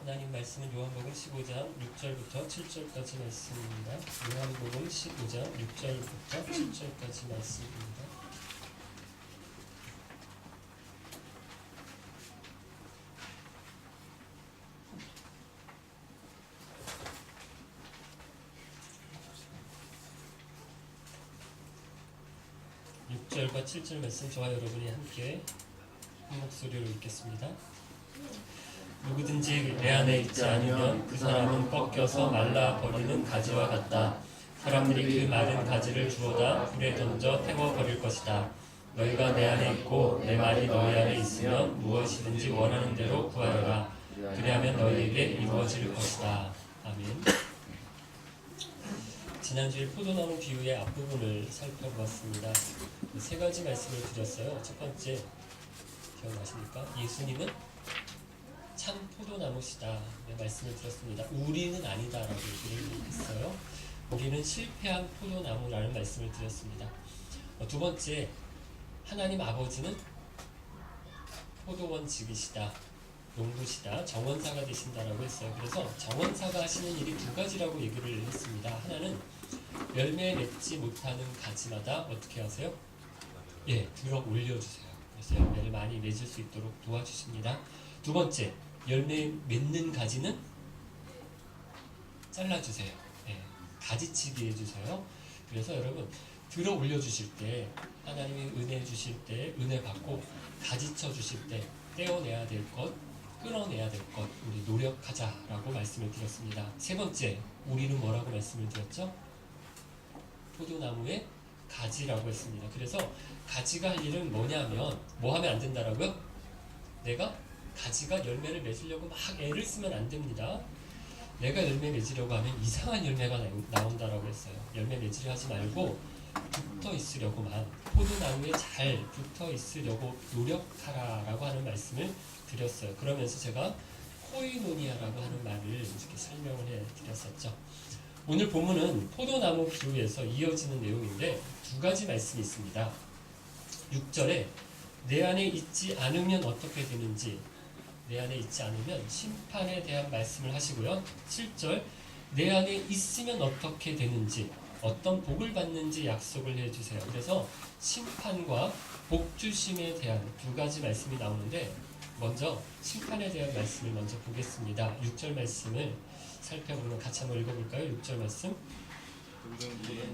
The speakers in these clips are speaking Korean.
하나님 말씀은 요한복음 15장 6절부터 7절까지 말씀입니다. 요한복음 15장 6절부터 7절까지 말씀입니다. (6절과) 7절 말씀 저와 여러분이 함께 한 목소리로 읽겠습니다. 누구든지 내 안에 있지 않으면 그 사람은 꺾여서 말라버리는 가지와 같다. 사람들이 그 마른 가지를 주워다 불에 던져 태워버릴 것이다. 너희가 내 안에 있고 내 말이 너희 안에 있으면 무엇이든지 원하는 대로 구하여라. 그리하면 너희에게 이루어질 것이다. 아멘. 지난주에 포도나무 비유의 앞부분을 살펴보았습니다. 세 가지 말씀을 드렸어요. 첫 번째, 기억나십니까? 예수님은 참 포도나무시다 말씀을 드렸습니다. 우리는 아니다라고 얘기를 했어요. 우리는 실패한 포도나무라는 말씀을 드렸습니다. 두 번째, 하나님 아버지는 포도원 지기시다, 농부시다, 정원사가 되신다라고 했어요. 그래서 정원사가 하시는 일이 두 가지라고 얘기를 했습니다. 하나는 열매 맺지 못하는 가지마다 어떻게 하세요? 예, 들어 올려주세요. 그래서 열매를 많이 맺을 수 있도록 도와주십니다. 두 번째, 열매 맺는 가지는 잘라주세요. 예, 가지치기 해주세요. 그래서 여러분 들어 올려주실 때, 하나님이 은혜 주실 때, 은혜 받고 가지쳐 주실 때 떼어내야 될 것, 끊어내야 될 것 우리 노력하자라고 말씀을 드렸습니다. 세 번째, 우리는 뭐라고 말씀을 드렸죠? 포도나무의 가지라고 했습니다. 그래서 가지가 할 일은 뭐냐면, 뭐 하면 안 된다라고요? 내가 가지가 열매를 맺으려고 막 애를 쓰면 안 됩니다. 내가 열매 맺으려고 하면 이상한 열매가 나온다라고 했어요. 열매 맺으려 하지 말고 붙어 있으려고만, 포도나무에 잘 붙어 있으려고 노력하라라고 하는 말씀을 드렸어요. 그러면서 제가 코이노니아라고 하는 말을 이렇게 설명을 해드렸었죠. 오늘 본문은 포도나무 비유에서 이어지는 내용인데 두 가지 말씀이 있습니다. 6절에 내 안에 있지 않으면 어떻게 되는지, 내 안에 있지 않으면 심판에 대한 말씀을 하시고요. 7절, 내 안에 있으면 어떻게 되는지, 어떤 복을 받는지 약속을 해주세요. 그래서 심판과 복 주심에 대한 두 가지 말씀이 나오는데, 먼저 심판에 대한 말씀을 먼저 보겠습니다. 6절 말씀을 살펴보면 같이 한번 읽어볼까요? 6절 말씀.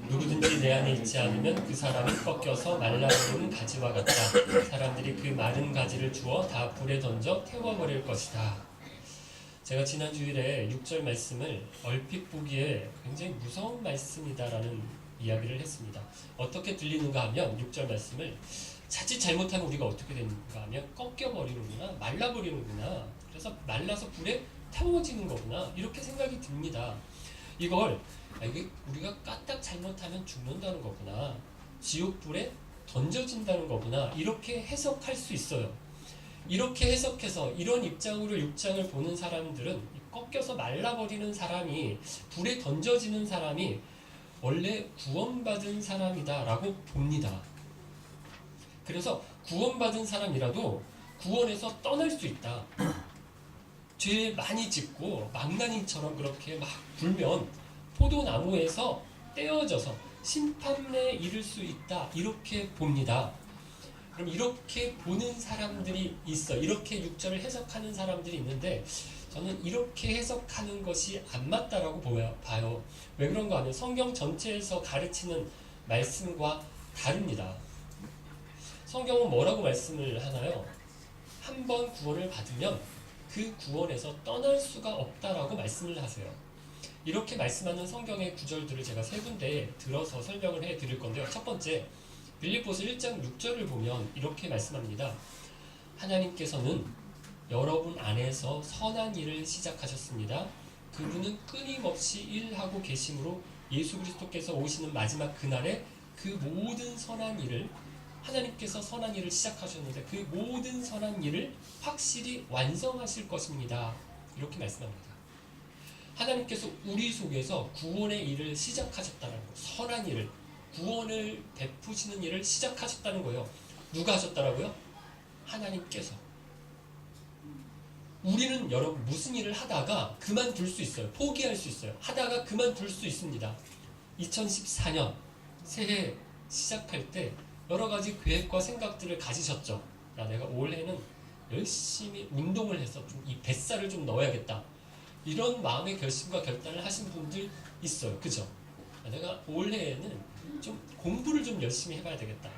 누구든지 내 안에 있지 않으면 그 사람은 꺾여서 말라버리는 가지와 같다. 사람들이 그 마른 가지를 주워 다 불에 던져 태워버릴 것이다. 제가 지난 주일에 6절 말씀을 얼핏 보기에 굉장히 무서운 말씀이다라는 이야기를 했습니다. 어떻게 들리는가 하면 6절 말씀을 자칫 잘못하면 우리가 어떻게 되는가 하면 꺾여버리는구나, 말라버리는구나, 그래서 말라서 불에 태워지는 거구나, 이렇게 생각이 듭니다. 이걸 이게 우리가 까딱 잘못하면 죽는다는 거구나, 지옥불에 던져진다는 거구나, 이렇게 해석할 수 있어요. 이렇게 해석해서 이런 입장으로 6장을 보는 사람들은 꺾여서 말라버리는 사람이, 불에 던져지는 사람이 원래 구원받은 사람이다 라고 봅니다. 그래서 구원받은 사람이라도 구원에서 떠날 수 있다. 죄 많이 짓고 망나니처럼 그렇게 막 굴면 포도나무에서 떼어져서 심판에 이를 수 있다, 이렇게 봅니다. 그럼 이렇게 보는 사람들이 있어. 이렇게 6절을 해석하는 사람들이 있는데, 저는 이렇게 해석하는 것이 안 맞다라고 봐요. 왜 그런가 하면 성경 전체에서 가르치는 말씀과 다릅니다. 성경은 뭐라고 말씀을 하나요? 한 번 구원을 받으면 그 구원에서 떠날 수가 없다라고 말씀을 하세요. 이렇게 말씀하는 성경의 구절들을 제가 세 군데 들어서 설명을 해드릴 건데요. 첫 번째, 빌립보서 1장 6절을 보면 이렇게 말씀합니다. 하나님께서는 여러분 안에서 선한 일을 시작하셨습니다. 그분은 끊임없이 일하고 계심으로 예수 그리스도께서 오시는 마지막 그날에 그 모든 선한 일을, 하나님께서 선한 일을 시작하셨는데 그 모든 선한 일을 확실히 완성하실 것입니다. 이렇게 말씀합니다. 하나님께서 우리 속에서 구원의 일을 시작하셨다는 거, 선한 일을, 구원을 베푸시는 일을 시작하셨다는 거예요. 누가 하셨다라고요? 하나님께서. 우리는 여러분 무슨 일을 하다가 그만둘 수 있어요. 포기할 수 있어요. 하다가 그만둘 수 있습니다. 2014년 새해 시작할 때 여러 가지 계획과 생각들을 가지셨죠. 야, 내가 올해는 열심히 운동을 해서 좀 이 뱃살을 좀 넣어야겠다. 이런 마음의 결심과 결단을 하신 분들 있어요. 그죠? 야, 내가 올해에는 좀 공부를 좀 열심히 해봐야 되겠다.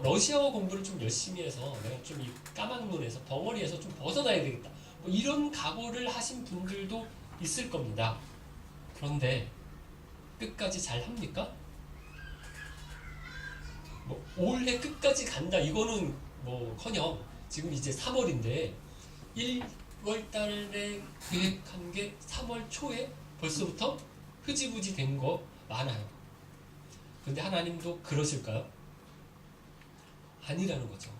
러시아어 공부를 좀 열심히 해서 내가 좀 이 까막눈에서 벙어리에서 좀 벗어나야 되겠다. 뭐 이런 각오를 하신 분들도 있을 겁니다. 그런데 끝까지 잘 합니까? 뭐 올해 끝까지 간다 이거는 뭐커녕 지금 이제 3월인데 1월 달에 계획한 게 3월 초에 벌써부터 흐지부지 된 거 많아요. 근데 하나님도 그러실까요? 아니라는 거죠.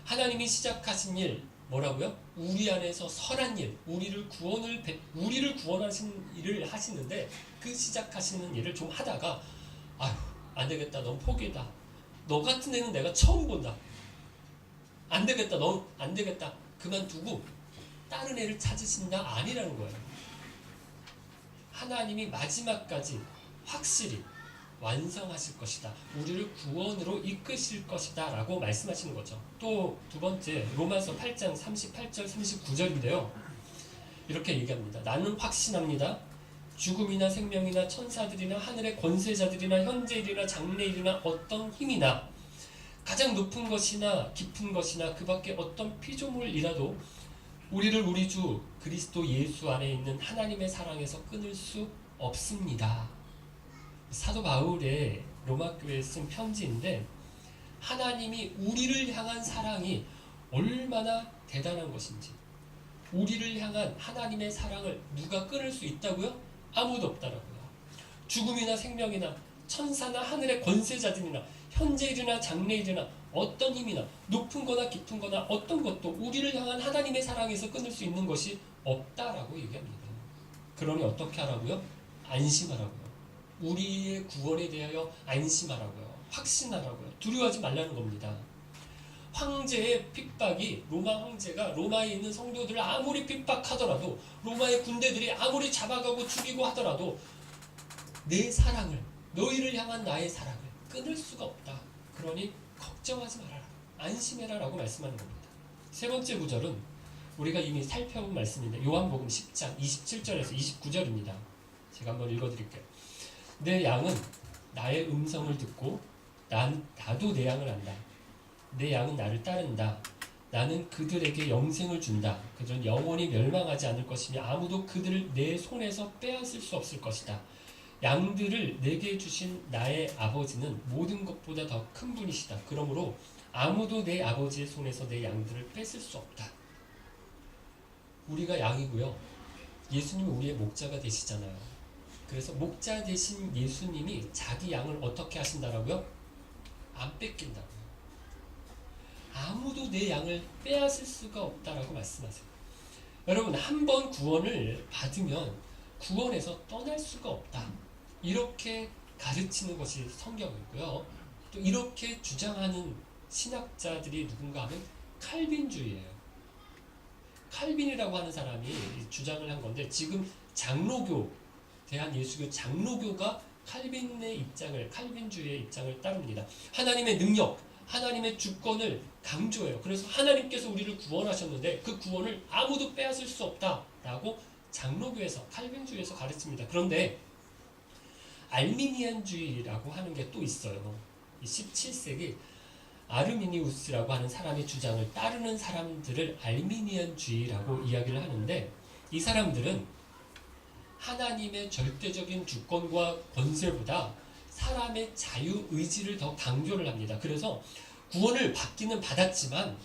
하나님이 시작하신 일 뭐라고요? 우리 안에서 선한 일, 우리를 구원하신 일을 하시는데 그 시작하시는 일을 좀 하다가 아휴 안 되겠다, 넌 포기다. 너 같은 애는 내가 처음 본다. 안 되겠다, 넌 안 되겠다. 그만두고 다른 애를 찾으신다 아니라는 거예요. 하나님이 마지막까지 확실히 완성하실 것이다. 우리를 구원으로 이끄실 것이다 라고 말씀하시는 거죠. 또 두 번째 로마서 8장 38절 39절인데요. 이렇게 얘기합니다. 나는 확신합니다. 죽음이나 생명이나 천사들이나 하늘의 권세자들이나 현재일이나 장래일이나 어떤 힘이나 가장 높은 것이나 깊은 것이나 그 밖에 어떤 피조물이라도 우리를 우리 주 그리스도 예수 안에 있는 하나님의 사랑에서 끊을 수 없습니다. 사도 바울의 로마 교회에 쓴 편지인데 하나님이 우리를 향한 사랑이 얼마나 대단한 것인지, 우리를 향한 하나님의 사랑을 누가 끊을 수 있다고요? 아무도 없다라고요. 죽음이나 생명이나 천사나 하늘의 권세자들이나 현재일이나 장래일이나 어떤 힘이나 높은 거나 깊은 거나 어떤 것도 우리를 향한 하나님의 사랑에서 끊을 수 있는 것이 없다라고 얘기합니다. 그러니 어떻게 하라고요? 안심하라고요. 우리의 구원에 대하여 안심하라고요. 확신하라고요. 두려워하지 말라는 겁니다. 황제의 핍박이, 로마 황제가 로마에 있는 성도들을 아무리 핍박하더라도, 로마의 군대들이 아무리 잡아가고 죽이고 하더라도 내 사랑을, 너희를 향한 나의 사랑을 끊을 수가 없다. 그러니 걱정하지 말아라. 안심해라 라고 말씀하는 겁니다. 세 번째 구절은 우리가 이미 살펴본 말씀인데 요한복음 10장 27절에서 29절입니다. 제가 한번 읽어드릴게요. 내 양은 나의 음성을 듣고 나도 내 양을 안다. 내 양은 나를 따른다. 나는 그들에게 영생을 준다. 그들은 영원히 멸망하지 않을 것이며 아무도 그들을 내 손에서 빼앗을 수 없을 것이다. 양들을 내게 주신 나의 아버지는 모든 것보다 더 큰 분이시다. 그러므로 아무도 내 아버지의 손에서 내 양들을 뺏을 수 없다. 우리가 양이고요. 예수님이 우리의 목자가 되시잖아요. 그래서 목자 되신 예수님이 자기 양을 어떻게 하신다라고요? 안 뺏긴다고요. 아무도 내 양을 빼앗을 수가 없다라고 말씀하세요. 여러분, 한 번 구원을 받으면 구원에서 떠날 수가 없다. 이렇게 가르치는 것이 성경이고요. 또 이렇게 주장하는 신학자들이 누군가 하면 칼빈주의예요. 칼빈이라고 하는 사람이 주장을 한 건데 지금 장로교, 대한예수교 장로교가 칼빈의 입장을, 칼빈주의의 입장을 따릅니다. 하나님의 능력, 하나님의 주권을 강조해요. 그래서 하나님께서 우리를 구원하셨는데 그 구원을 아무도 빼앗을 수 없다라고 장로교에서, 칼빈주의에서 가르칩니다. 그런데 알미니안주의라고 하는 게 또 있어요. 17세기 아르미니우스라고 하는 사람의 주장을 따르는 사람들을 알미니안주의라고 이야기를 하는데 이 사람들은 하나님의 절대적인 주권과 권세보다 사람의 자유의지를 더 강조를 합니다. 그래서 구원을 받기는 받았지만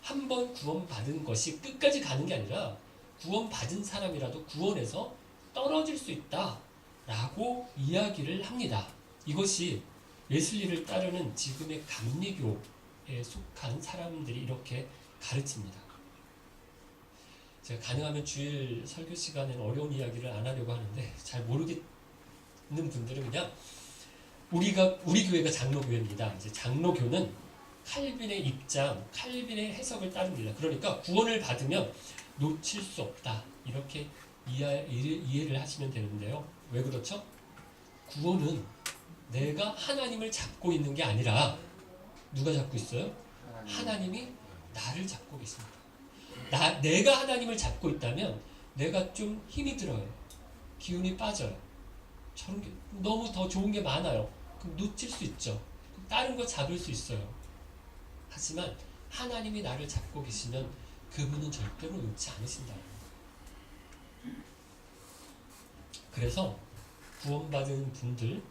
한 번 구원받은 것이 끝까지 가는 게 아니라 구원받은 사람이라도 구원에서 떨어질 수 있다라고 이야기를 합니다. 이것이 웨슬리를 따르는 지금의 감리교에 속한 사람들이 이렇게 가르칩니다. 제가 가능하면 주일 설교 시간에는 어려운 이야기를 안 하려고 하는데 잘 모르겠는 분들은 그냥 우리 교회가 장로교회입니다. 이제 장로교는 칼빈의 입장, 칼빈의 해석을 따릅니다. 그러니까 구원을 받으면 놓칠 수 없다. 이렇게 이해를 하시면 되는데요. 왜 그렇죠? 구원은 내가 하나님을 잡고 있는 게 아니라 누가 잡고 있어요? 하나님이 나를 잡고 계십니다. 내가 하나님을 잡고 있다면 내가 좀 힘이 들어요. 기운이 빠져요. 저런 게 너무 더 좋은 게 많아요. 그럼 놓칠 수 있죠. 다른 거 잡을 수 있어요. 하지만 하나님이 나를 잡고 계시면 그분은 절대로 놓지 않으신다. 그래서 구원받은 분들,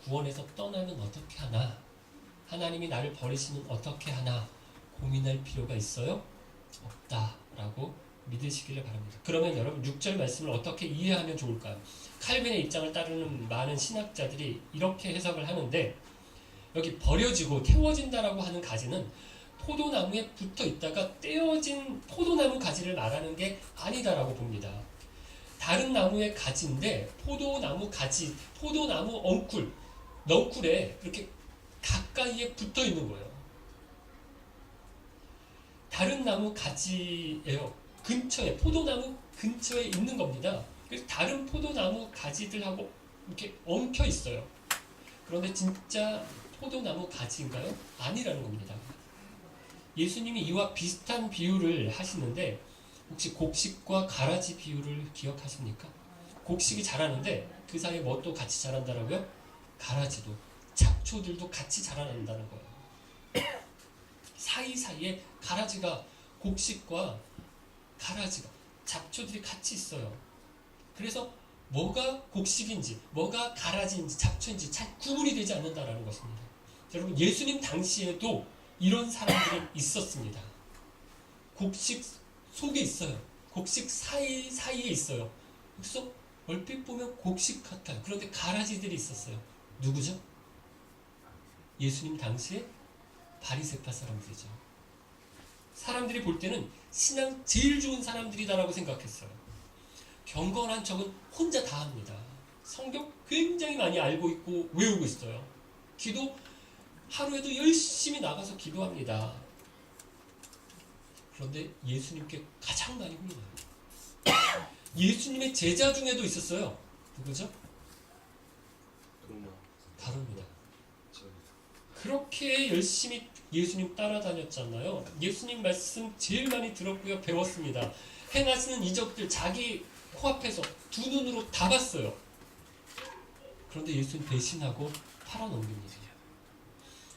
구원에서 떠나면 어떻게 하나, 하나님이 나를 버리시면 어떻게 하나 고민할 필요가 있어요? 없다라고 믿으시기를 바랍니다. 그러면 여러분 6절 말씀을 어떻게 이해하면 좋을까요? 칼빈의 입장을 따르는 많은 신학자들이 이렇게 해석을 하는데, 여기 버려지고 태워진다라고 하는 가지는 포도나무에 붙어 있다가 떼어진 포도나무 가지를 말하는 게 아니다라고 봅니다. 다른 나무의 가지인데 포도나무 가지, 포도나무 넝쿨에 이렇게 가까이에 붙어 있는 거예요. 다른 나무 가지예요. 근처에, 포도나무 근처에 있는 겁니다. 그래서 다른 포도나무 가지들하고 이렇게 엉켜 있어요. 그런데 진짜 포도나무 가지인가요? 아니라는 겁니다. 예수님이 이와 비슷한 비유를 하시는데 혹시 곡식과 가라지 비유를 기억하십니까? 곡식이 자라는데 그 사이에 뭐 또 같이 자란다라고요? 가라지도, 잡초들도 같이 자라난다는 거예요. 사이사이에 가라지가, 곡식과 가라지가, 잡초들이 같이 있어요. 그래서 뭐가 곡식인지 뭐가 가라지인지 잡초인지 잘 구분이 되지 않는다라는 것입니다. 여러분, 예수님 당시에도 이런 사람들이 있었습니다. 곡식 속에 있어요. 곡식 사이사이에 있어요. 그래서 얼핏 보면 곡식 같아요. 그런데 가라지들이 있었어요. 누구죠? 예수님 당시에 바리새파 사람들이죠. 사람들이 볼 때는 신앙 제일 좋은 사람들이다라고 생각했어요. 경건한 척은 혼자 다 합니다. 성경 굉장히 많이 알고 있고 외우고 있어요. 기도 하루에도 열심히 나가서 기도합니다. 그런데 예수님께 가장 많이 혼나요. 예수님의 제자 중에도 있었어요. 누구죠? 다릅니다. 그렇게 열심히 예수님 따라다녔잖아요. 예수님 말씀 제일 많이 들었고요. 배웠습니다. 행하시는 이적들 자기 코앞에서 두 눈으로 다 봤어요. 그런데 예수님 배신하고 팔아넘깁니다.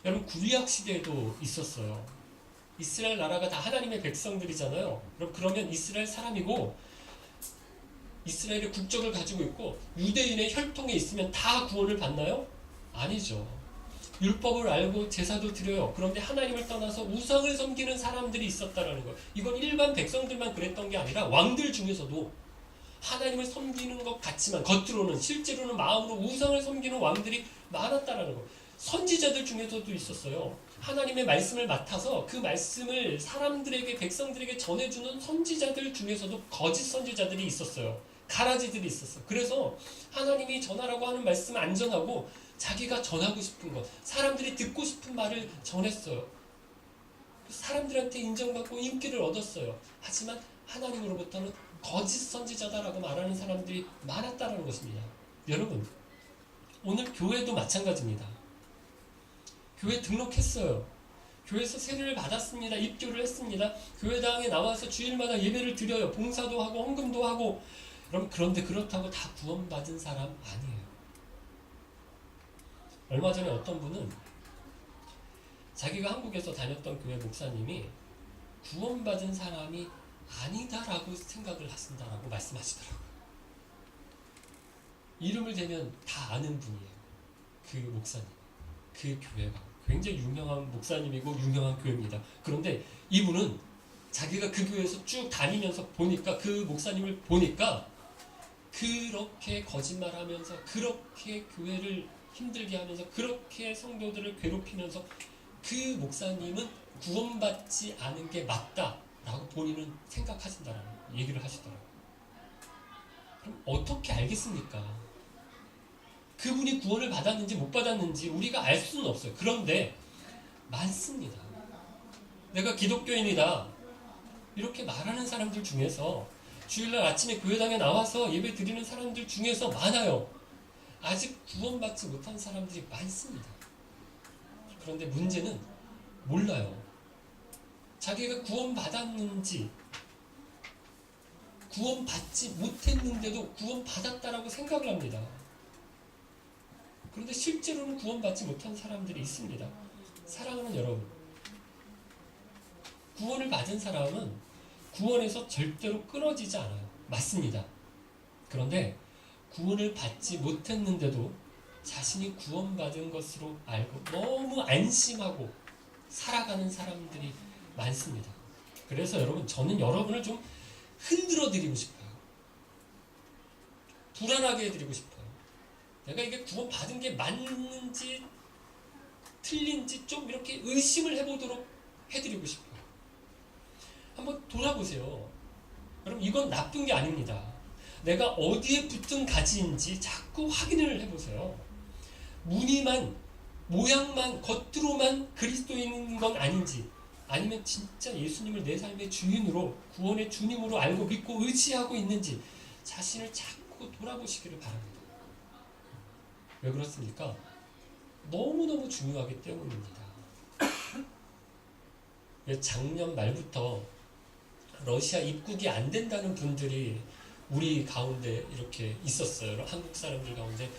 여러분, 구약 시대에도 있었어요. 이스라엘 나라가 다 하나님의 백성들이잖아요. 그러면 이스라엘 사람이고 이스라엘의 국적을 가지고 있고 유대인의 혈통에 있으면 다 구원을 받나요? 아니죠. 율법을 알고 제사도 드려요. 그런데 하나님을 떠나서 우상을 섬기는 사람들이 있었다라는 거예요. 이건 일반 백성들만 그랬던 게 아니라 왕들 중에서도 하나님을 섬기는 것 같지만 겉으로는, 실제로는 마음으로 우상을 섬기는 왕들이 많았다라는 거예요. 선지자들 중에서도 있었어요. 하나님의 말씀을 맡아서 그 말씀을 사람들에게, 백성들에게 전해주는 선지자들 중에서도 거짓 선지자들이 있었어요. 가라지들이 있었어요. 그래서 하나님이 전하라고 하는 말씀은 안 전하고 자기가 전하고 싶은 것, 사람들이 듣고 싶은 말을 전했어요. 사람들한테 인정받고 인기를 얻었어요. 하지만 하나님으로부터는 거짓 선지자다라고 말하는 사람들이 많았다는 것입니다. 여러분, 오늘 교회도 마찬가지입니다. 교회 등록했어요. 교회에서 세례를 받았습니다. 입교를 했습니다. 교회당에 나와서 주일마다 예배를 드려요. 봉사도 하고 헌금도 하고. 그런데 그렇다고 다 구원받은 사람 아니에요. 얼마 전에 어떤 분은 자기가 한국에서 다녔던 교회 목사님이 구원받은 사람이 아니다라고 생각을 하신다라고 말씀하시더라고요. 이름을 대면 다 아는 분이에요. 그 목사님, 그 교회가 굉장히 유명한 목사님이고 유명한 교회입니다. 그런데 이분은 자기가 그 교회에서 쭉 다니면서 보니까, 그 목사님을 보니까 그렇게 거짓말하면서, 그렇게 교회를 힘들게 하면서, 그렇게 성도들을 괴롭히면서 그 목사님은 구원받지 않은 게 맞다라고 본인은 생각하신다라는 얘기를 하시더라고요. 그럼 어떻게 알겠습니까? 그분이 구원을 받았는지 못 받았는지 우리가 알 수는 없어요. 그런데 많습니다. 내가 기독교인이다. 이렇게 말하는 사람들 중에서 주일날 아침에 교회당에 나와서 예배 드리는 사람들 중에서 많아요. 아직 구원받지 못한 사람들이 많습니다. 그런데 문제는 몰라요. 자기가 구원받았는지, 구원받지 못했는데도 구원받았다라고 생각을 합니다. 그런데 실제로는 구원받지 못한 사람들이 있습니다. 사랑하는 여러분, 구원을 받은 사람은 구원에서 절대로 끊어지지 않아요. 맞습니다. 그런데 구원을 받지 못했는데도 자신이 구원받은 것으로 알고 너무 안심하고 살아가는 사람들이 많습니다. 그래서 여러분, 저는 여러분을 좀 흔들어 드리고 싶어요. 불안하게 해드리고 싶어요. 내가 이게 구원받은 게 맞는지 틀린지 좀 이렇게 의심을 해보도록 해드리고 싶어요. 한번 돌아보세요. 여러분, 이건 나쁜 게 아닙니다. 내가 어디에 붙은 가지인지 자꾸 확인을 해보세요. 무늬만, 모양만, 겉으로만 그리스도인인 건 아닌지, 아니면 진짜 예수님을 내 삶의 주인으로, 구원의 주님으로 알고 믿고 의지하고 있는지 자신을 자꾸 돌아보시기를 바랍니다. 왜 그렇습니까? 너무너무 중요하기 때문입니다. 작년 말부터 러시아 입국이 안 된다는 분들이 우리 가운데 이렇게 있었어요. 한국 사람들 가운데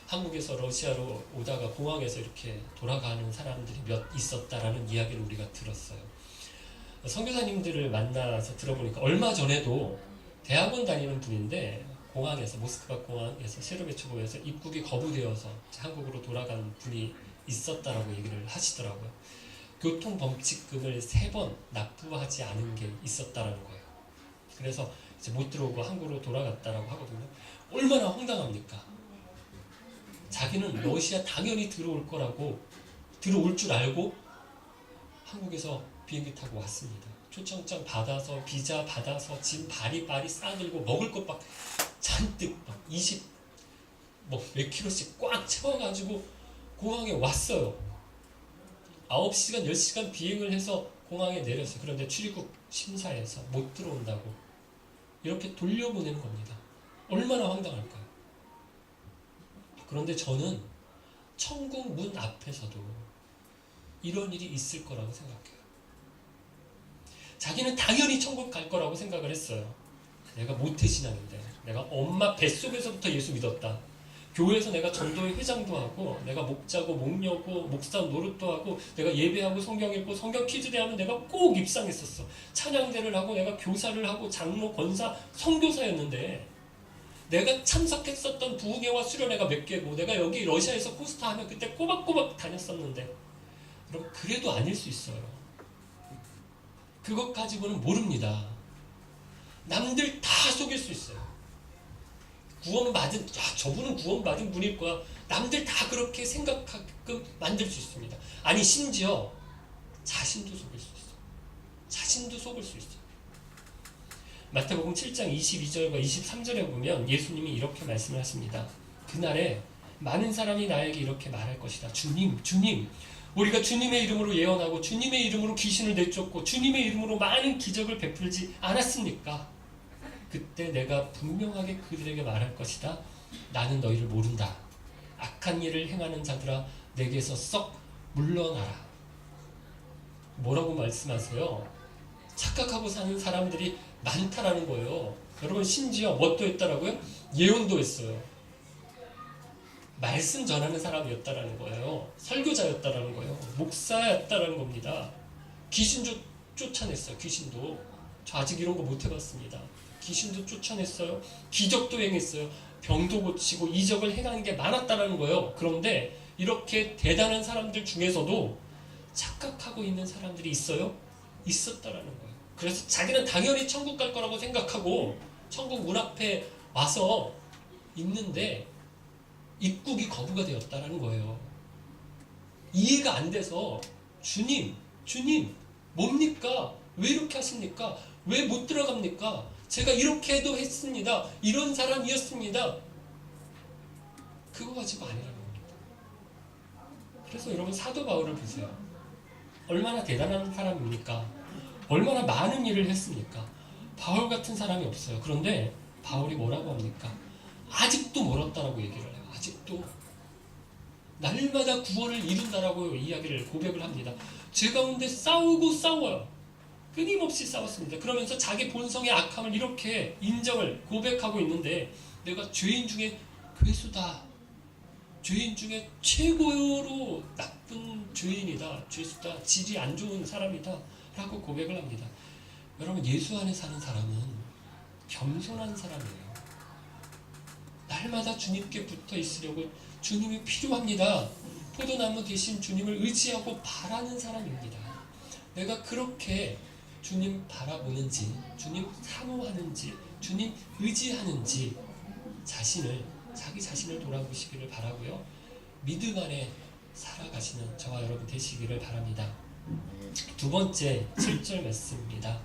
한국에서 러시아로 오다가 공항에서 이렇게 돌아가는 사람들이 몇 있었다라는 이야기를 우리가 들었어요. 선교사님들을 만나서 들어보니까 얼마 전에도 대학원 다니는 분인데 공항에서, 모스크바 공항에서 세르베초보에서 입국이 거부되어서 한국으로 돌아간 분이 있었다라고 얘기를 하시더라고요. 교통범칙금을 3번 납부하지 않은 게 있었다라는 거예요. 그래서 이제 못 들어오고 한국으로 돌아갔다라고 하거든요. 얼마나 황당합니까? 자기는 러시아 당연히 들어올 거라고, 들어올 줄 알고 한국에서 비행기 타고 왔습니다. 초청장 받아서, 비자 받아서, 짐 바리바리 싸들고 먹을 것 막 잔뜩 막 20몇 킬로씩 꽉 채워가지고 공항에 왔어요. 9시간, 10시간 비행을 해서 공항에 내렸어요. 그런데 출입국 심사에서 못 들어온다고 이렇게 돌려보내는 겁니다. 얼마나 황당할까요? 그런데 저는 천국 문 앞에서도 이런 일이 있을 거라고 생각해요. 자기는 당연히 천국 갈 거라고 생각을 했어요. 내가 모태신앙인데, 내가 엄마 뱃속에서부터 예수 믿었다. 교회에서 내가 전도회 회장도 하고, 내가 목자고 목녀고 목사 노릇도 하고, 내가 예배하고 성경 읽고 성경 퀴즈 대하면 내가 꼭 입상했었어. 찬양대를 하고 내가 교사를 하고 장로, 권사, 선교사였는데, 내가 참석했었던 부흥회와 수련회가 몇 개고, 내가 여기 러시아에서 포스터 하면 그때 꼬박꼬박 다녔었는데, 여러분, 그래도 아닐 수 있어요. 그것 가지고는 모릅니다. 남들 다 속일 수 있어요. 구원받은, 저분은 구원받은 분일 거야. 남들 다 그렇게 생각하게끔 만들 수 있습니다. 아니, 심지어 자신도 속일 수 있어요. 자신도 속을 수 있어요. 마태복음 7장 22절과 23절에 보면 예수님이 이렇게 말씀을 하십니다. 그날에 많은 사람이 나에게 이렇게 말할 것이다. 주님, 주님, 우리가 주님의 이름으로 예언하고 주님의 이름으로 귀신을 내쫓고 주님의 이름으로 많은 기적을 베풀지 않았습니까? 그때 내가 분명하게 그들에게 말할 것이다. 나는 너희를 모른다. 악한 일을 행하는 자들아, 내게서 썩 물러나라. 뭐라고 말씀하세요? 착각하고 사는 사람들이 많다라는 거예요. 여러분, 심지어 뭣도 했다라고요? 예언도 했어요. 말씀 전하는 사람이었다라는 거예요. 설교자였다라는 거예요. 목사였다라는 겁니다. 귀신도 쫓아냈어요. 귀신도. 저 아직 이런 거 못 해봤습니다. 귀신도 쫓아냈어요. 기적도 행했어요. 병도 고치고 이적을 행하는 게 많았다라는 거예요. 그런데 이렇게 대단한 사람들 중에서도 착각하고 있는 사람들이 있어요? 있었다라는 거예요. 그래서 자기는 당연히 천국 갈 거라고 생각하고 천국 문 앞에 와서 있는데 입국이 거부가 되었다라는 거예요. 이해가 안 돼서 주님, 주님, 뭡니까? 왜 이렇게 하십니까? 왜 못 들어갑니까? 제가 이렇게도 했습니다. 이런 사람이었습니다. 그거 가지고 아니라는 겁니다. 그래서 여러분, 사도 바울을 보세요. 얼마나 대단한 사람입니까? 얼마나 많은 일을 했습니까? 바울 같은 사람이 없어요. 그런데 바울이 뭐라고 합니까? 아직도 멀었다라고 얘기를 해요. 아직도 날마다 구원을 이룬다라고 이야기를 고백을 합니다. 제 가운데 싸우고 싸워요. 끊임없이 싸웠습니다. 그러면서 자기 본성의 악함을 이렇게 인정을 고백하고 있는데 내가 죄인 중에 괴수다. 죄인 중에 최고로 나쁜 죄인이다. 죄수다. 질이 안 좋은 사람이다. 라고 고백을 합니다. 여러분, 예수 안에 사는 사람은 겸손한 사람이에요. 날마다 주님께 붙어 있으려고 주님이 필요합니다. 포도나무 대신 주님을 의지하고 바라는 사람입니다. 내가 그렇게 주님 바라보는지, 주님 사모하는지, 주님 의지하는지 자기 자신을 돌아보시기를 바라고요. 믿음 안에 살아가시는 저와 여러분 되시기를 바랍니다. 두 번째 7절 말씀입니다.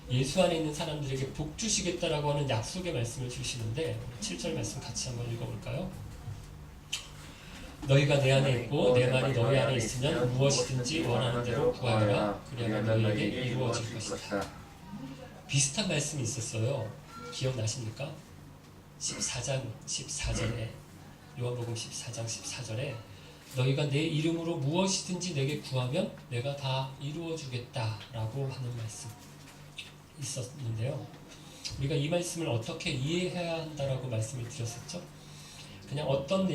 예수 안에 있는 사람들에게 복 주시겠다라고 하는 약속의 말씀을 주시는데 7절 말씀 같이 한번 읽어볼까요? 너희가 내 안에 있고 내 말이 너희 안에 있으면 무엇이든지 원하는 대로 구하라. 그러면 너희에게 이루어질 것이다. 비슷한 말씀이 있었어요. 기억나십니까? 14장 14절에 요한복음 14장 14절에 너희가 내 이름으로 무엇이든지 내게 구하면 내가 다 이루어주겠다라고 하는 말씀 있었는데요. 우리가 이 말씀을 어떻게 이해해야 한다라고 말씀을 드렸었죠. 그냥 어떤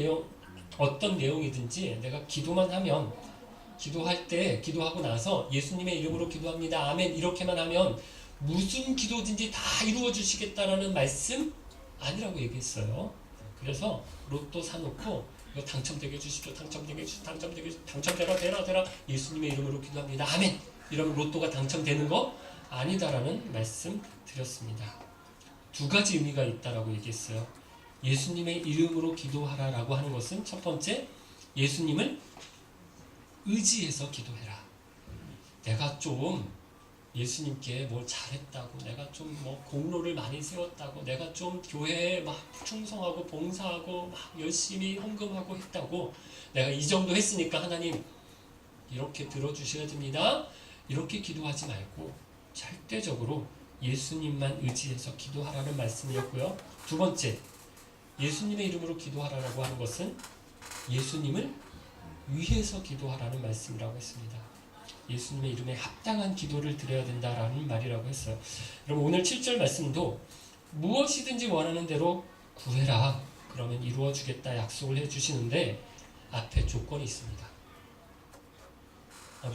내용이든지 내가 기도만 하면, 기도할 때 기도하고 나서 예수님의 이름으로 기도합니다. 아멘 이렇게만 하면 무슨 기도든지 다 이루어 주시겠다라는 말씀 아니라고 얘기했어요. 그래서 로또 사놓고 이거 당첨되게 해주십시오. 당첨되라 되라 예수님의 이름으로 기도합니다. 아멘 이러면 로또가 당첨되는 거 아니다라는 말씀 드렸습니다. 두 가지 의미가 있다라고 얘기했어요. 예수님의 이름으로 기도하라라고 하는 것은 첫 번째, 예수님을 의지해서 기도해라. 내가 좀 예수님께 뭘 잘했다고, 내가 좀 뭐 공로를 많이 세웠다고, 내가 좀 교회에 막 충성하고 봉사하고 막 열심히 헌금하고 했다고, 내가 이 정도 했으니까 하나님 이렇게 들어주셔야 됩니다. 이렇게 기도하지 말고 절대적으로 예수님만 의지해서 기도하라는 말씀이었고요. 두 번째, 예수님의 이름으로 기도하라고 하는 것은 예수님을 위해서 기도하라는 말씀이라고 했습니다. 예수님의 이름에 합당한 기도를 드려야 된다라는 말이라고 했어요. 그럼 오늘 7절 말씀도 무엇이든지 원하는 대로 구해라. 그러면 이루어 주겠다 약속을 해주시는데 앞에 조건이 있습니다.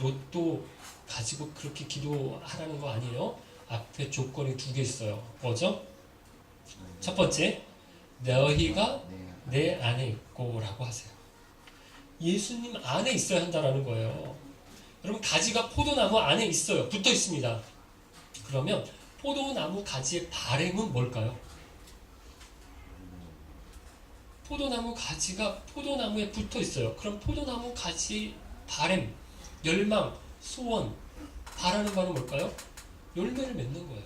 로또 가지고 그렇게 기도하라는 거 아니에요. 앞에 조건이 두 개 있어요. 뭐죠? 첫 번째, 너희가 내 안에 있고 라고 하세요. 예수님 안에 있어야 한다라는 거예요. 여러분, 가지가 포도나무 안에 있어요. 붙어 있습니다. 그러면 포도나무 가지의 바램은 뭘까요? 포도나무 가지가 포도나무에 붙어 있어요. 그럼 포도나무 가지 바램, 열망, 소원, 바라는 바는 뭘까요? 열매를 맺는 거예요.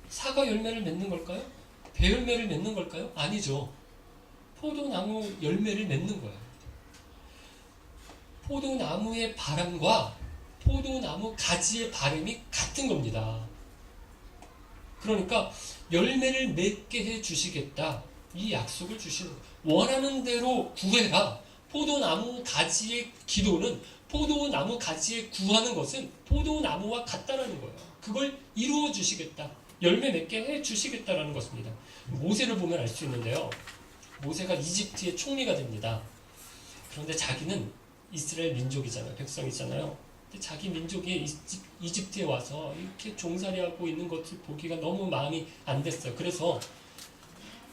사과 열매를 맺는 걸까요? 배 열매를 맺는 걸까요? 아니죠. 포도나무 열매를 맺는 거예요. 포도나무의 바람과 포도나무 가지의 바람이 같은 겁니다. 그러니까 열매를 맺게 해 주시겠다. 이 약속을 주시는 거예요. 원하는 대로 구해라. 포도나무 가지의 기도는, 포도나무 가지에 구하는 것은 포도나무와 같다라는 거예요. 그걸 이루어 주시겠다. 열매 맺게 해 주시겠다라는 것입니다. 모세를 보면 알 수 있는데요. 모세가 이집트의 총리가 됩니다. 그런데 자기는 이스라엘 민족이잖아요. 백성이잖아요. 근데 자기 민족이 이집트에 와서 이렇게 종살이하고 있는 것을 보기가 너무 마음이 안 됐어요. 그래서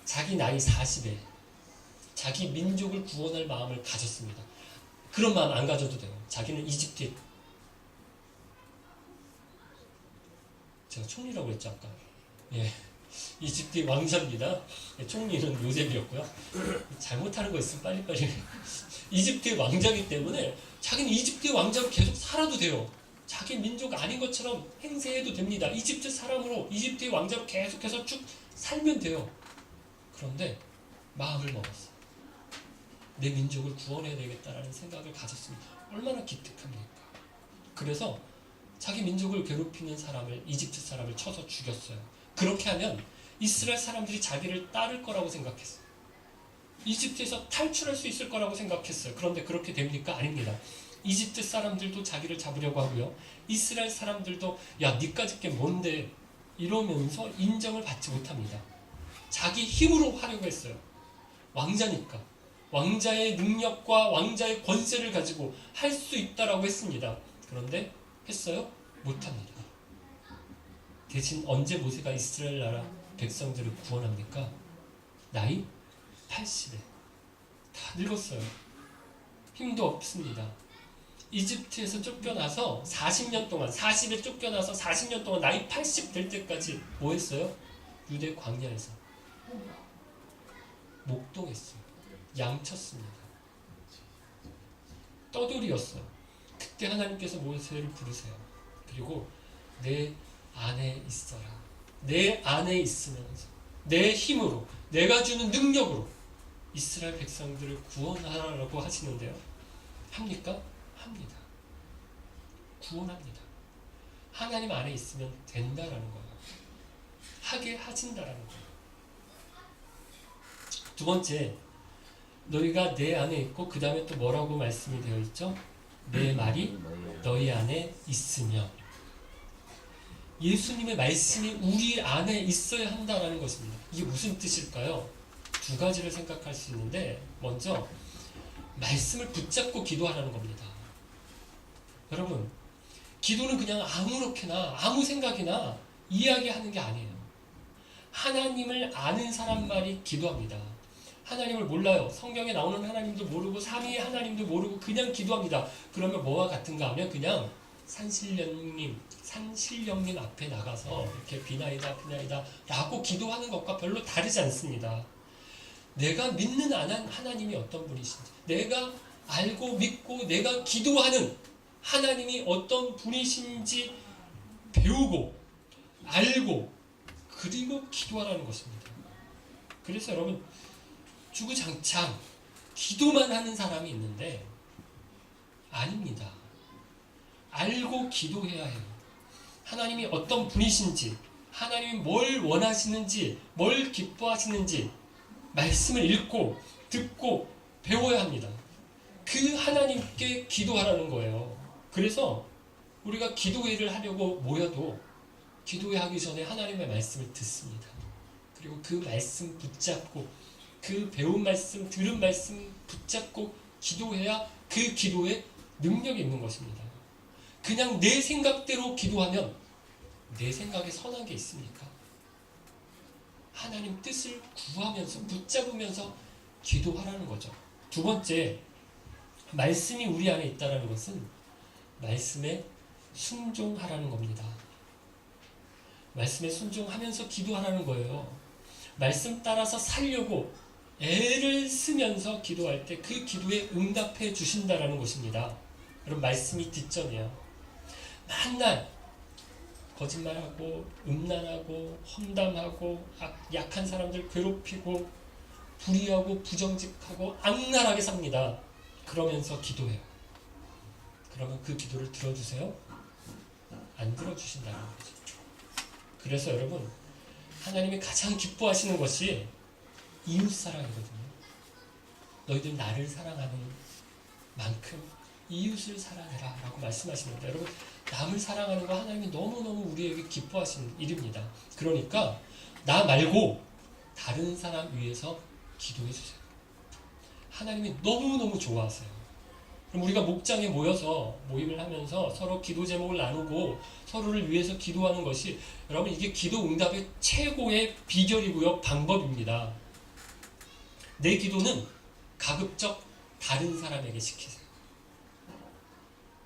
자기 나이 40에 자기 민족을 구원할 마음을 가졌습니다. 그런 마음 안 가져도 돼요. 자기는 이집트에, 제가 총리라고 그랬죠 아까. 예, 이집트의 왕자입니다. 총리는 요셉이었고요. 잘못하는 거 있으면 빨리빨리. 이집트의 왕자이기 때문에 자기는 이집트의 왕자로 계속 살아도 돼요. 자기 민족 아닌 것처럼 행세해도 됩니다. 이집트 사람으로, 이집트의 왕자로 계속해서 쭉 살면 돼요. 그런데 마음을 먹었어요. 내 민족을 구원해야 되겠다라는 생각을 가졌습니다. 얼마나 기특합니까? 그래서 자기 민족을 괴롭히는 사람을, 이집트 사람을 쳐서 죽였어요. 그렇게 하면 이스라엘 사람들이 자기를 따를 거라고 생각했어요. 이집트에서 탈출할 수 있을 거라고 생각했어요. 그런데 그렇게 됩니까? 아닙니다. 이집트 사람들도 자기를 잡으려고 하고요. 이스라엘 사람들도 야, 니까짓 게 뭔데? 이러면서 인정을 받지 못합니다. 자기 힘으로 하려고 했어요. 왕자니까. 왕자의 능력과 왕자의 권세를 가지고 할 수 있다라고 했습니다. 그런데 했어요? 못합니다. 대신 언제 모세가 이스라엘 나라 백성들을 구원합니까? 나이 80에. 다 늙었어요. 힘도 없습니다. 이집트에서 쫓겨나서 40년 동안, 40에 쫓겨나서 40년 동안 나이 80 될 때까지 뭐 했어요? 유대 광야에서 목동했어요. 양쳤습니다. 떠돌이였어요. 그때 하나님께서 모세를 부르세요. 그리고 내 안에 있어라. 내 안에 있으면서 내 힘으로, 내가 주는 능력으로 이스라엘 백성들을 구원하라고 하시는데요. 합니까? 합니다. 구원합니다. 하나님 안에 있으면 된다라는 거예요. 하게 하신다라는 거예요. 두 번째, 너희가 내 안에 있고 그 다음에 또 뭐라고 말씀이 되어 있죠? 내 말이 너희 안에 있으며. 예수님의 말씀이 우리 안에 있어야 한다는 것입니다. 이게 무슨 뜻일까요? 두 가지를 생각할 수 있는데, 먼저 말씀을 붙잡고 기도하라는 겁니다. 여러분, 기도는 그냥 아무렇게나 아무 생각이나 이야기하는 게 아니에요. 하나님을 아는 사람만이 기도합니다. 하나님을 몰라요. 성경에 나오는 하나님도 모르고 삼위의 하나님도 모르고 그냥 기도합니다. 그러면 뭐와 같은가 하면 그냥 산신령님 앞에 나가서 이렇게 비나이다 라고 기도하는 것과 별로 다르지 않습니다. 내가 믿는 하나님이 어떤 분이신지, 내가 알고 믿고 내가 기도하는 하나님이 어떤 분이신지 배우고 알고 그리고 기도하라는 것입니다. 그래서 여러분, 주구장창 기도만 하는 사람이 있는데 아닙니다. 알고 기도해야 해요. 하나님이 어떤 분이신지, 하나님이 뭘 원하시는지, 뭘 기뻐하시는지 말씀을 읽고 듣고 배워야 합니다. 그 하나님께 기도하라는 거예요. 그래서 우리가 기도회를 하려고 모여도 기도회 하기 전에 하나님의 말씀을 듣습니다. 그리고 그 말씀 붙잡고 그 배운 말씀, 들은 말씀 붙잡고 기도해야 그 기도에 능력이 있는 것입니다. 그냥 내 생각대로 기도하면 내 생각에 선한 게 있습니까? 하나님 뜻을 구하면서 붙잡으면서 기도하라는 거죠. 두 번째, 말씀이 우리 안에 있다는 것은 말씀에 순종하라는 겁니다. 말씀에 순종하면서 기도하라는 거예요. 말씀 따라서 살려고 애를 쓰면서 기도할 때 그 기도에 응답해 주신다라는 것입니다. 여러분, 말씀이 뒷전이에요. 맨날 거짓말하고 음란하고 험담하고 약한 사람들 괴롭히고 불의하고 부정직하고 악랄하게 삽니다. 그러면서 기도해요. 그러면 그 기도를 들어주세요? 안 들어주신다는 거죠. 그래서 여러분, 하나님이 가장 기뻐하시는 것이 이웃사랑이거든요. 너희들 나를 사랑하는 만큼 이웃을 사랑해라 라고 말씀하시는데, 여러분, 남을 사랑하는 거 하나님이 너무너무 우리에게 기뻐하시는 일입니다. 그러니까 나 말고 다른 사람 위해서 기도해 주세요. 하나님이 너무너무 좋아하세요. 그럼 우리가 목장에 모여서 모임을 하면서 서로 기도 제목을 나누고 서로를 위해서 기도하는 것이, 여러분, 이게 기도 응답의 최고의 비결이고요, 방법입니다. 내 기도는 가급적 다른 사람에게 시키세요.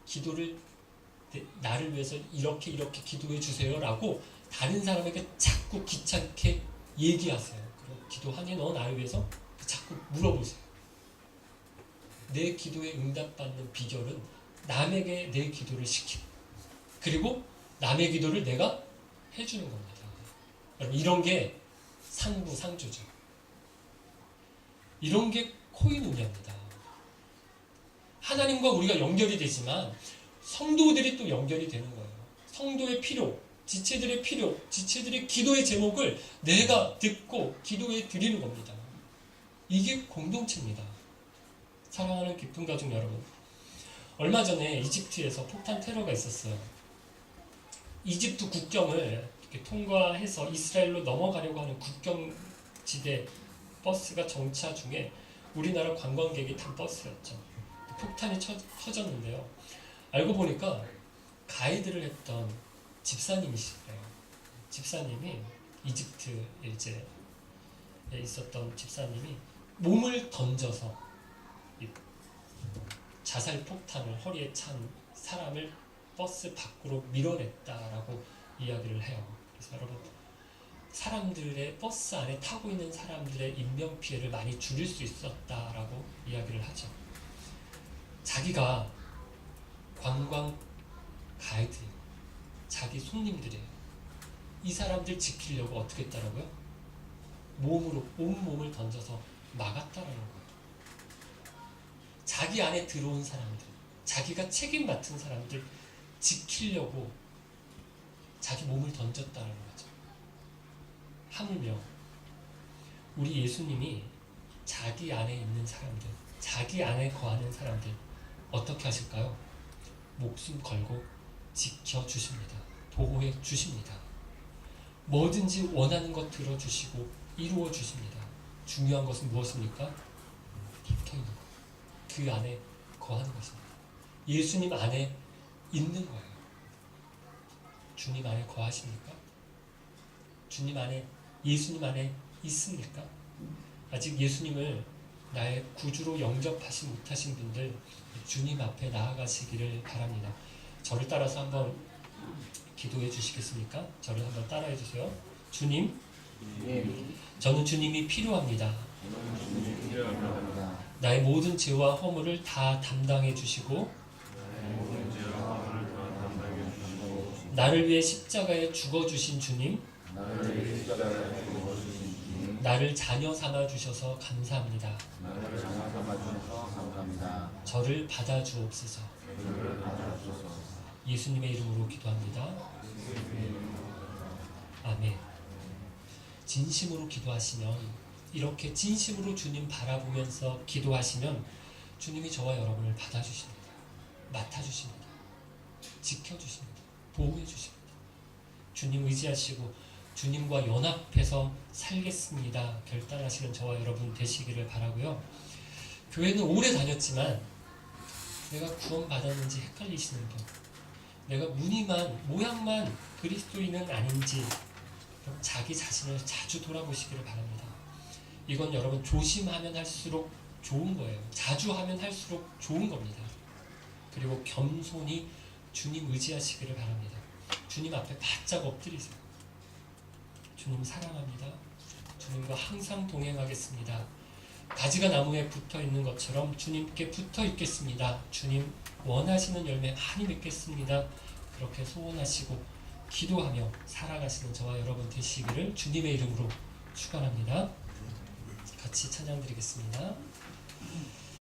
기도를 나를 위해서 이렇게 기도해 주세요 라고 다른 사람에게 자꾸 귀찮게 얘기하세요. 그리고 기도하니 너 나를 위해서 자꾸 물어보세요. 내 기도에 응답받는 비결은 남에게 내 기도를 시키고, 그리고 남의 기도를 내가 해주는 겁니다. 여러분, 이런 게 상부상조죠. 이런 게 코이누냐입니다. 하나님과 우리가 연결이 되지만 성도들이 또 연결이 되는 거예요. 성도의 필요, 지체들의 필요, 지체들의 기도의 제목을 내가 듣고 기도해 드리는 겁니다. 이게 공동체입니다. 사랑하는 깊은 가족 여러분, 얼마 전에 이집트에서 폭탄 테러가 있었어요. 이집트 국경을 이렇게 통과해서 이스라엘로 넘어가려고 하는 국경지대 버스가 정차 중에 우리나라 관광객이 탄 버스였죠. 폭탄이 터졌는데요. 알고 보니까 가이드를 했던 집사님이시래요. 집사님이 이집트에 이제 있었던 집사님이 몸을 던져서 이 자살 폭탄을 허리에 찬 사람을 버스 밖으로 밀어냈다라고 이야기를 해요. 그래서 여러분, 사람들의 버스 안에 타고 있는 사람들의 인명 피해를 많이 줄일 수 있었다라고 이야기를 하죠. 자기가 관광 가이드예요. 자기 손님들이에요. 이 사람들 지키려고 어떻게 했다라고요? 몸으로 온몸을 던져서 막았다라는 거예요. 자기 안에 들어온 사람들, 자기가 책임 맡은 사람들 지키려고 자기 몸을 던졌다는 거죠. 하물며 우리 예수님이 자기 안에 있는 사람들, 자기 안에 거하는 사람들 어떻게 하실까요? 목숨 걸고 지켜주십니다. 보호해 주십니다. 뭐든지 원하는 것 들어주시고 이루어 주십니다. 중요한 것은 무엇입니까? 박혀 있는 것. 그 안에 거하는 것입니다. 예수님 안에 있는 거예요. 주님 안에 거하십니까? 주님 안에, 예수님 안에 있습니까? 아직 예수님을 나의 구주로 영접하지 못하신 분들, 주님 앞에 나아가시기를 바랍니다. 저를 따라서 한번 기도해 주시겠습니까? 저를 한번 따라해 주세요. 주님, 저는 주님이 필요합니다. 나의 모든 죄와 허물을 다 담당해 주시고 나를 위해 십자가에 죽어주신 주님, 나를 자녀 삼아 주셔서 감사합니다. 저를 받아 주옵소서. 예수님의 이름으로 기도합니다. 아멘. 진심으로 기도하시면, 이렇게 진심으로 주님 바라보면서 기도하시면 주님이 저와 여러분을 받아주십니다. 맡아주십니다. 지켜주십니다. 보호해주십니다. 주님 의지하시고 주님과 연합해서 살겠습니다. 결단하시는 저와 여러분 되시기를 바라고요. 교회는 오래 다녔지만 내가 구원받았는지 헷갈리시는 분, 내가 무늬만, 모양만 그리스도인은 아닌지 자기 자신을 자주 돌아보시기를 바랍니다. 이건 여러분 조심하면 할수록 좋은 거예요. 자주 하면 할수록 좋은 겁니다. 그리고 겸손히 주님 의지하시기를 바랍니다. 주님 앞에 바짝 엎드리세요. 주님 사랑합니다. 주님과 항상 동행하겠습니다. 가지가 나무에 붙어 있는 것처럼 주님께 붙어 있겠습니다. 주님 원하시는 열매 많이 맺겠습니다. 그렇게 소원하시고 기도하며 살아가시는 저와 여러분 되시기를 주님의 이름으로 축원합니다. 같이 찬양 드리겠습니다.